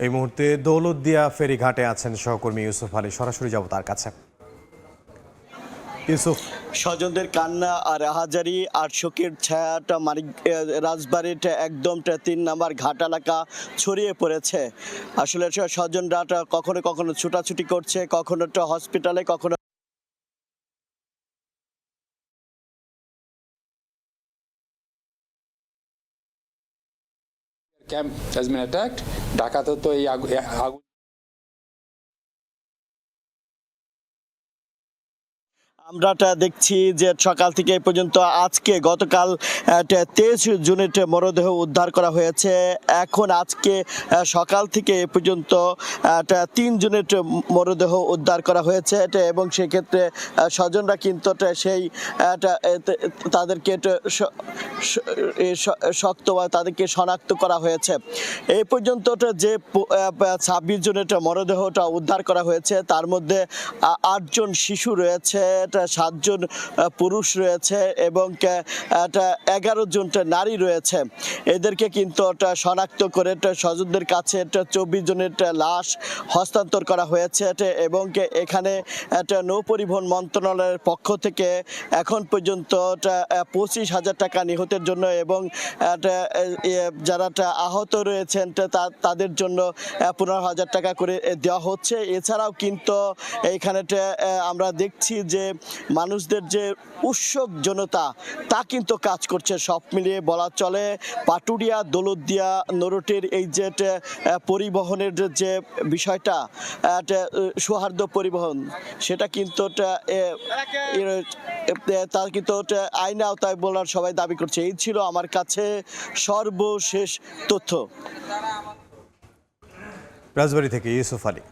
এই মুহূর্তে দৌলতদিয়া ফেরিঘাটে আছেন সহকর্মী ইউসুফ আলী, সরাসরি যাব তার কাছে। ইউসুফ, স্বজনদের কান্না আর হাজারি আর শোকের ছায়াটা মানিক রাজবাড়ির একদম ৩ নাম্বার ঘাট এলাকা ছড়িয়ে পড়েছে। আসলে স্বজনরা কখনো কখনো ছুটাছুটি করছে, কখনো হসপিটালে, কখনো Camp has been attacked. ঢাকাতে তো এই আগুন আমরা দেখছি যে সকাল থেকে এই পর্যন্ত আজকে গতকাল 23 জুনের মরদেহ উদ্ধার করা হয়েছে। এখন আজকে সকাল থেকে এ পর্যন্ত 3 জনের মরদেহ উদ্ধার করা হয়েছে এবং সেক্ষেত্রে স্বজনরা কিন্তু সেই তাদেরকে তাদেরকে শনাক্ত করা হয়েছে। এই পর্যন্ত যে 26 জনের মরদেহটা উদ্ধার করা হয়েছে, তার মধ্যে 8 জন শিশু রয়েছে, 7 জন পুরুষ রয়েছে এবং 11 জন নারী রয়েছে। এদেরকে কিন্তু শনাক্ত করে স্বজনদের কাছে 24 জনের লাশ হস্তান্তর করা হয়েছে এবং এখানে নৌ পরিবহন মন্ত্রণালয়ের পক্ষ থেকে এখন পর্যন্ত 25,000 টাকা নিহতের জন্য এবং যারা আহত রয়েছেন তাদের জন্য 15,000 টাকা করে দেওয়া হচ্ছে। এছাড়াও কিন্তু এখানে আমরা দেখছি যে মানুষদের যে উৎসুক জনতা তা কিন্তু কাজ করছে। সব মিলিয়ে বলা চলে পাটুরিয়া দৌলতদিয়া নরটের এই যে পরিবহনের যে বিষয়টা, সৌহার্দ্য পরিবহন, সেটা কিন্তু তার কিন্তু আইন আওতায় বলার সবাই দাবি করছে। এই ছিল আমার কাছে সর্বশেষ তথ্য। রাজবাড়ী থেকে ইউসুফ আলী।